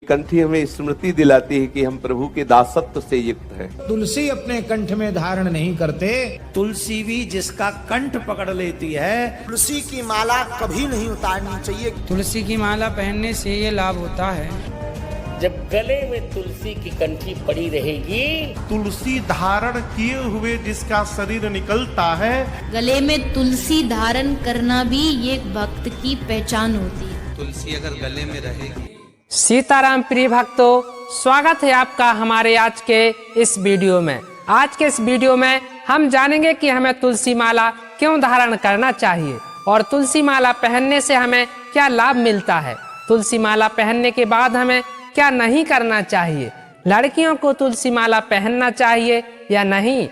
कंठी हमें स्मृति दिलाती है कि हम प्रभु के दासत्व से युक्त हैं। तुलसी अपने कंठ में धारण नहीं करते। तुलसी भी जिसका कंठ पकड़ लेती है। तुलसी की माला कभी नहीं उतारनी चाहिए। तुलसी की माला पहनने से ये लाभ होता है। जब गले में तुलसी की कंठी पड़ी रहेगी, तुलसी धारण किए हुए जिसका शरीर निकलता है, गले में तुलसी धारण करना भी ये भक्त की पहचान होती है। तुलसी अगर गले में रहेगी। सीताराम प्रिय भक्तों, स्वागत है आपका हमारे आज के इस वीडियो में। आज के इस वीडियो में हम जानेंगे कि हमें तुलसी माला क्यों धारण करना चाहिए और तुलसी माला पहनने से हमें क्या लाभ मिलता है। तुलसी माला पहनने के बाद हमें क्या नहीं करना चाहिए, लड़कियों को तुलसी माला पहनना चाहिए या नहीं,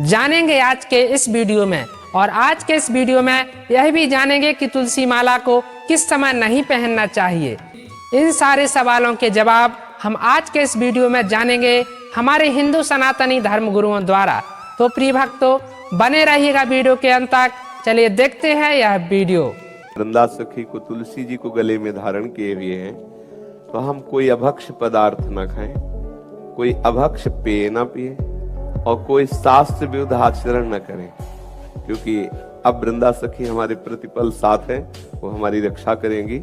जानेंगे आज के इस वीडियो में। और आज के इस वीडियो में यह भी जानेंगे कि तुलसी माला को किस समय नहीं पहनना चाहिए। इन सारे सवालों के जवाब हम आज के इस वीडियो में जानेंगे हमारे हिंदू सनातनी धर्म गुरुओं द्वारा। तो प्रिय भक्तों, बने रहिएगा वीडियो के अंत तक। चलिए देखते हैं यह वीडियो। वृंदा सखी को तुलसी जी को गले में धारण किए हुए हैं, तो हम कोई अभक्ष पदार्थ न खाएं, कोई अभक्ष पेय न पिए और कोई शास्त्र विरुद्ध आचरण न करें, क्योंकि अब वृंदा सखी हमारे प्रतिपल साथ है, वो हमारी रक्षा करेंगी।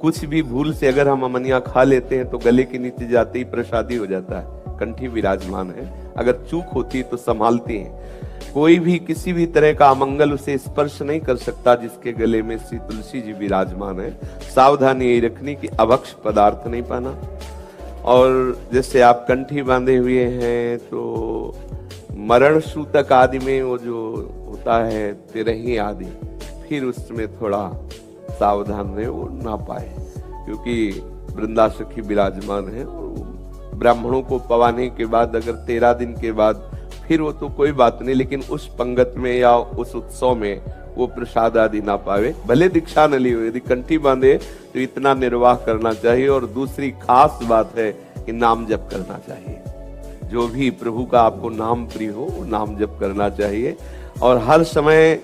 कुछ भी भूल से अगर हम अमनिया खा लेते हैं तो गले के नीचे जाते ही प्रसादी हो जाता है। कंठी विराजमान है, अगर चूक होती है तो संभालती है। कोई भी किसी भी तरह का अमंगल उसे स्पर्श नहीं कर सकता जिसके गले में श्री तुलसी जी विराजमान है। सावधानी यही रखनी कि अभक्ष पदार्थ नहीं पाना। और जैसे आप कंठी बांधे हुए हैं तो मरण सूतक आदि में वो जो होता है तिरही आदि, फिर उसमें थोड़ा सावधान रहे, वो ना पाए, क्योंकि वृंदा सखी विराजमान है। ब्राह्मणों को पवाने के बाद अगर 13 दिन के बाद फिर वो तो कोई बात नहीं, लेकिन उस पंगत में या उस उत्सव में वो प्रसाद आदि ना पावे, भले दीक्षा न ली हो। यदि कंठी बांधे तो इतना निर्वाह करना चाहिए। और दूसरी खास बात है कि नाम जप करना चाहिए। जो भी प्रभु का आपको नाम प्रिय हो वो नाम जप करना चाहिए। और हर समय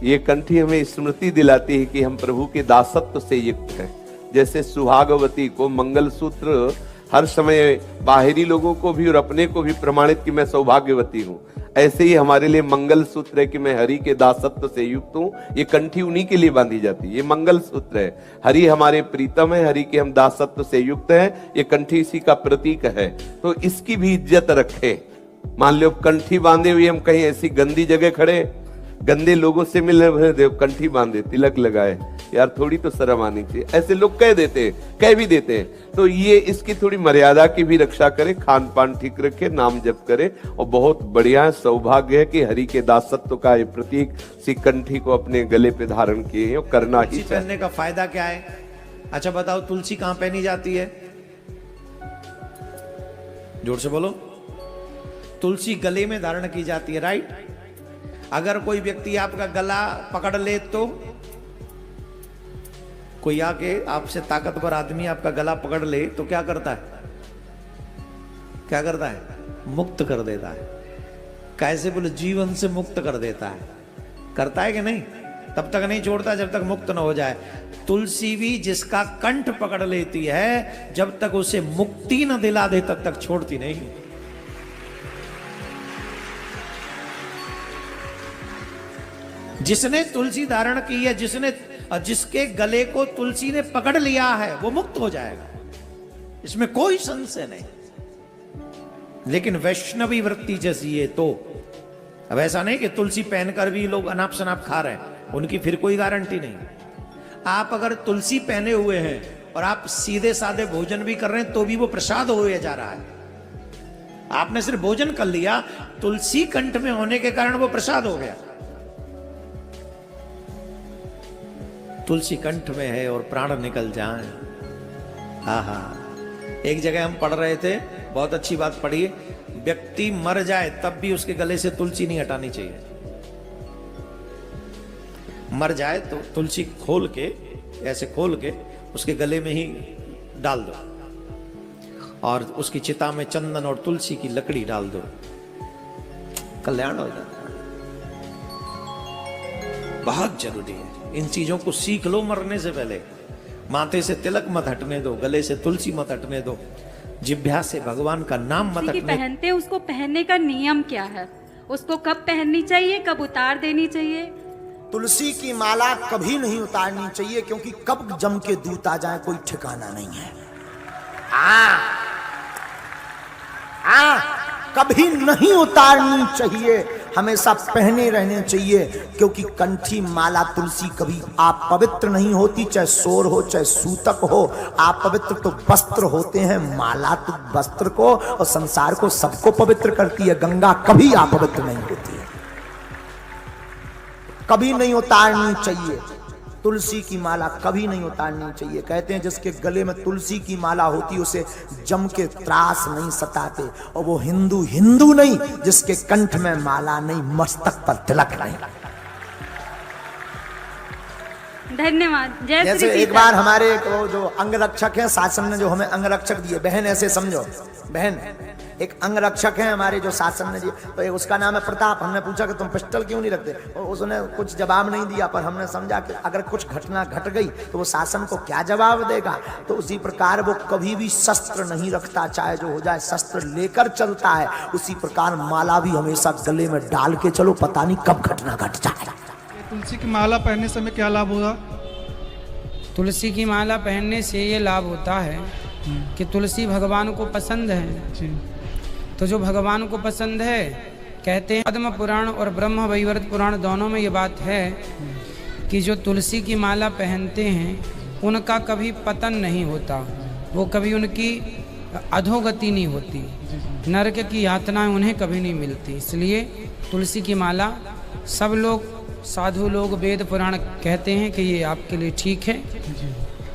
ये कंठी हमें स्मृति दिलाती है कि हम प्रभु के दासत्व से युक्त हैं। जैसे सुहागवती को मंगलसूत्र हर समय बाहरी लोगों को भी और अपने को भी प्रमाणित कि मैं सौभाग्यवती हूँ, ऐसे ही हमारे लिए मंगलसूत्र है कि मैं हरि के दासत्व से युक्त हूँ। ये कंठी उन्हीं के लिए बांधी जाती है, ये मंगलसूत्र है। हरि हमारे प्रीतम है, हरि के हम दासत्व से युक्त हैं। ये कंठी इसी का प्रतीक है, तो इसकी भी इज्जत रखें। मान लो कंठी बांधे हुए हम कहीं ऐसी गंदी जगह खड़े, गंदे लोगों से मिलने देव कंठी बांधे, तिलक लगाए, यार थोड़ी तो शर्म आनी चाहिए। ऐसे लोग कह भी देते हैं। तो ये इसकी थोड़ी मर्यादा की भी रक्षा करें, खान पान ठीक रखे, नाम जप करें। और बहुत बढ़िया सौभाग्य है कि हरि के दासत्व का ये प्रतीक सी कंठी को अपने गले पे धारण किए हैं, करना ही चाहिए। पहनने का फायदा क्या है? अच्छा बताओ, तुलसी कहाँ पहनी जाती है? जोर से बोलो। तुलसी गले में धारण की जाती है, राइट? अगर कोई व्यक्ति आपका गला पकड़ ले तो कोई आके आपसे ताकतवर आदमी आपका गला पकड़ ले तो क्या करता है? क्या करता है? मुक्त कर देता है। कैसे बोले? जीवन से मुक्त कर देता है। करता है कि नहीं? तब तक नहीं छोड़ता जब तक मुक्त न हो जाए। तुलसी भी जिसका कंठ पकड़ लेती है, जब तक उसे मुक्ति न दिला दे तब तक छोड़ती नहीं। जिसने तुलसी धारण की है, जिसके गले को तुलसी ने पकड़ लिया है, वो मुक्त हो जाएगा, इसमें कोई संशय नहीं। लेकिन वैष्णवी वृत्ति जैसी है तो अब ऐसा नहीं कि तुलसी पहनकर भी लोग अनाप शनाप खा रहे हैं, उनकी फिर कोई गारंटी नहीं। आप अगर तुलसी पहने हुए हैं और आप सीधे साधे भोजन भी कर रहे हैं तो भी वो प्रसाद हुए जा रहा है। आपने सिर्फ भोजन कर लिया, तुलसी कंठ में होने के कारण वो प्रसाद हो गया। तुलसी कंठ में है और प्राण निकल जाए। आहा, एक जगह हम पढ़ रहे थे, बहुत अच्छी बात पढ़ी। व्यक्ति मर जाए तब भी उसके गले से तुलसी नहीं हटानी चाहिए। मर जाए तो तुलसी खोल के, ऐसे खोल के उसके गले में ही डाल दो और उसकी चिता में चंदन और तुलसी की लकड़ी डाल दो, कल्याण हो जाता है। बहुत जरूरी है, इन चीजों को सीख लो मरने से पहले। माथे से तिलक मत हटने दो, गले से तुलसी मत हटने दो, जिह्वा से भगवान का नाम मत हटने। पहनते हैं उसको पहनने का नियम क्या है? उसको कब पहननी चाहिए, कब उतार देनी चाहिए? तुलसी की माला कभी नहीं उतारनी चाहिए, क्योंकि कब जम के दूत आ जाए कोई ठिकाना नहीं है। कभी नहीं उतारनी चाहिए, हमेशा पहने रहने चाहिए, क्योंकि कंठी माला तुलसी कभी आप पवित्र नहीं होती, चाहे सोर हो चाहे सूतक हो। आप पवित्र तो वस्त्र होते हैं, माला तो वस्त्र को और संसार को सबको पवित्र करती है। गंगा कभी आप पवित्र नहीं होती है, कभी नहीं उतारनी चाहिए। तुलसी की माला कभी नहीं उतारनी चाहिए। कहते हैं जिसके गले में तुलसी की माला होती उसे जम के त्रास नहीं सताते, और वो हिंदू हिंदू नहीं जिसके कंठ में माला नहीं, मस्तक पर तिलक नहीं। धन्यवाद। जैसे एक बार हमारे जो अंगरक्षक हैं, शासन ने जो हमें अंगरक्षक दिए, बहन ऐसे समझो, बहन एक अंगरक्षक है हमारे जो शासन ने दिए, तो एक उसका नाम है प्रताप। हमने पूछा कि तुम पिस्टल क्यों नहीं रखते, और उसने कुछ जवाब नहीं दिया, पर हमने समझा कि अगर कुछ घटना घट गई तो वो शासन को क्या जवाब देगा। तो उसी प्रकार वो कभी भी शस्त्र नहीं रखता, चाहे जो हो जाए शस्त्र लेकर चलता है। उसी प्रकार माला भी हमेशा गले में डाल के चलो, पता नहीं कब घटना घट जाए। तुलसी की माला पहनने से हमें क्या लाभ होगा? तुलसी की माला पहनने से ये लाभ होता है कि तुलसी भगवान को पसंद है। तो जो भगवान को पसंद है, कहते हैं पद्म पुराण और ब्रह्म वैवर्त पुराण दोनों में ये बात है कि जो तुलसी की माला पहनते हैं उनका कभी पतन नहीं होता, वो कभी उनकी अधोगति नहीं होती, नरक की यातनाएं उन्हें कभी नहीं मिलती। इसलिए तुलसी की माला सब लोग, साधु लोग, वेद पुराण कहते हैं कि ये आपके लिए ठीक है।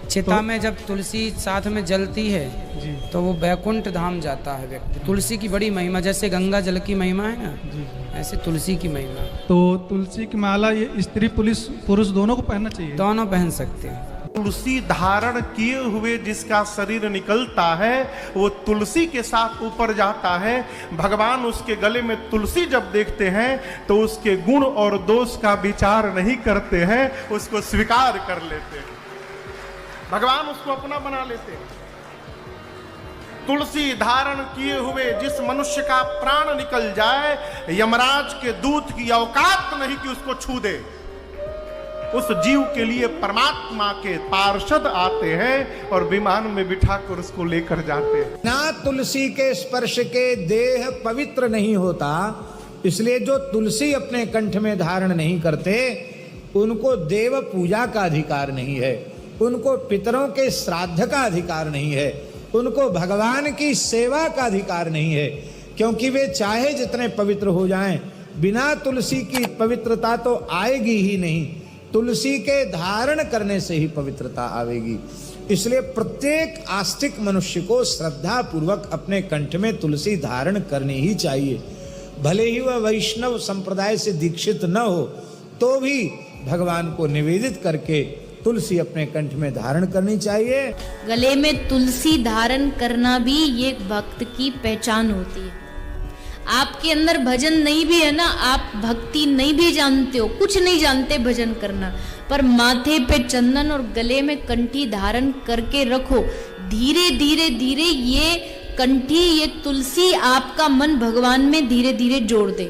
चिता में जब तुलसी साथ में जलती है तो वो बैकुंठ धाम जाता है व्यक्ति। तुलसी की बड़ी महिमा, जैसे गंगा जल की महिमा है ना, ऐसे तुलसी की महिमा। तो तुलसी की माला ये स्त्री पुरुष दोनों को पहनना चाहिए? दोनों पहन सकते हैं। तुलसी धारण किए हुए जिसका शरीर निकलता है वो तुलसी के साथ ऊपर जाता है। भगवान उसके गले में तुलसी जब देखते हैं तो उसके गुण और दोष का विचार नहीं करते हैं, उसको स्वीकार कर लेते हैं। भगवान उसको अपना बना लेते हैं। तुलसी धारण किए हुए जिस मनुष्य का प्राण निकल जाए, यमराज के दूत की औकात नहीं कि उसको छू दे। उस जीव के लिए परमात्मा के पार्षद आते हैं और विमान में बिठाकर उसको लेकर जाते हैं। ना तुलसी के स्पर्श के देह पवित्र नहीं होता, इसलिए जो तुलसी अपने कंठ में धारण नहीं करते उनको देव पूजा का अधिकार नहीं है, उनको पितरों के श्राद्ध का अधिकार नहीं है, उनको भगवान की सेवा का अधिकार नहीं है, क्योंकि वे चाहे जितने पवित्र हो जाएं, बिना तुलसी की पवित्रता तो आएगी ही नहीं। तुलसी के धारण करने से ही पवित्रता आवेगी। इसलिए प्रत्येक आस्तिक मनुष्य को श्रद्धा पूर्वक अपने कंठ में तुलसी धारण करनी ही चाहिए। भले ही वह वैष्णव संप्रदाय से दीक्षित न हो तो भी भगवान को निवेदित करके तुलसी अपने कंठ में धारण करनी चाहिए। गले में तुलसी धारण करना भी ये भक्त की पहचान होती है। आपके अंदर भजन नहीं भी है ना, आप भक्ति नहीं भी जानते हो, कुछ नहीं जानते भजन करना, पर माथे पे चंदन और गले में कंठी धारण करके रखो। धीरे धीरे धीरे ये कंठी, ये तुलसी आपका मन भगवान में धीरे धीरे जोड़ दे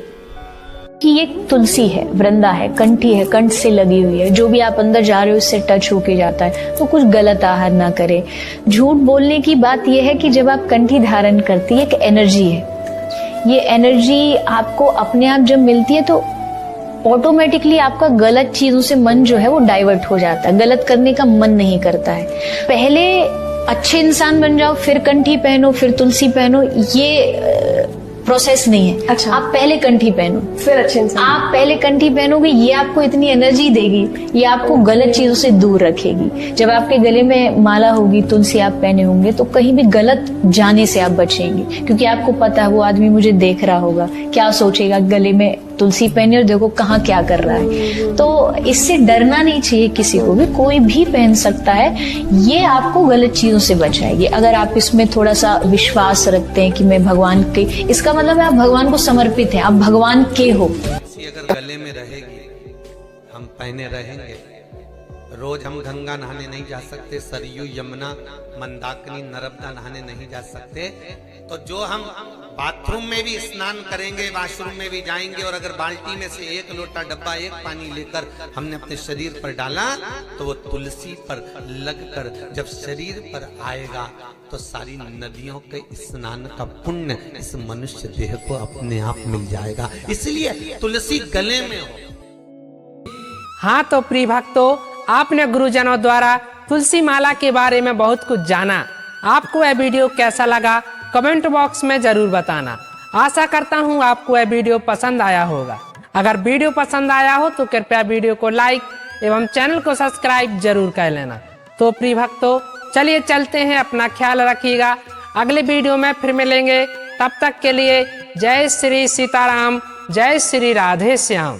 कि ये तुलसी है, वृंदा है, कंठी है, कंठ से लगी हुई है, जो भी आप अंदर जा रहे हो इससे टच होके जाता है, तो कुछ गलत आहार ना करें। झूठ बोलने की बात यह है कि जब आप कंठी धारण करती है, एक एनर्जी है, ये एनर्जी आपको अपने आप जब मिलती है तो ऑटोमेटिकली आपका गलत चीजों से मन जो है वो डाइवर्ट हो जाता है, गलत करने का मन नहीं करता है। पहले अच्छे इंसान बन जाओ, फिर कंठी पहनो, फिर तुलसी पहनो, ये प्रोसेस नहीं है। अच्छा, आप पहले कंठी पहनो फिर अच्छे इंसान। आप पहले कंठी पहनोगे, ये आपको इतनी एनर्जी देगी, ये आपको गलत चीजों से दूर रखेगी। जब आपके गले में माला होगी, तुलसी आप पहने होंगे, तो कहीं भी गलत जाने से आप बचेंगे, क्योंकि आपको पता है वो आदमी मुझे देख रहा होगा, क्या सोचेगा, गले में तुलसी पहने और देखो कहाँ क्या कर रहा है। तो इससे डरना नहीं चाहिए किसी को भी, कोई भी पहन सकता है, ये आपको गलत चीजों से बचाएगी। अगर आप इसमें थोड़ा सा विश्वास रखते हैं कि मैं भगवान के, इसका मतलब है आप भगवान को समर्पित हैं, आप भगवान के हो। अगर गले में रहेगी, हम पहने रहेंगे, रोज हम गंगा नहाने नहीं जा सकते, सरयू यमुना मंदाकिनी नर्मदा नहाने नहीं जा सकते। तो जो हम बाथरूम में भी स्नान करेंगे, वॉशरूम में भी जाएंगे, और अगर बाल्टी में से एक लोटा डब्बा एक पानी लेकर हमने अपने शरीर पर डाला तो वो तुलसी पर लगकर जब शरीर पर आएगा तो सारी नदियों के स्नान का पुण्य इस मनुष्य देह को अपने आप मिल जाएगा। इसलिए तुलसी गले में हो। हाँ तो प्रिय भक्तों, आपने गुरुजनों द्वारा तुलसी माला के बारे में बहुत कुछ जाना। आपको यह वीडियो कैसा लगा कमेंट बॉक्स में जरूर बताना। आशा करता हूँ आपको यह वीडियो पसंद आया होगा। अगर वीडियो पसंद आया हो तो कृपया वीडियो को लाइक एवं चैनल को सब्सक्राइब जरूर कर लेना। तो प्रिय भक्तों, चलिए चलते हैं, अपना ख्याल रखिएगा। अगले वीडियो में फिर मिलेंगे, तब तक के लिए जय श्री सीताराम, जय श्री राधे श्याम।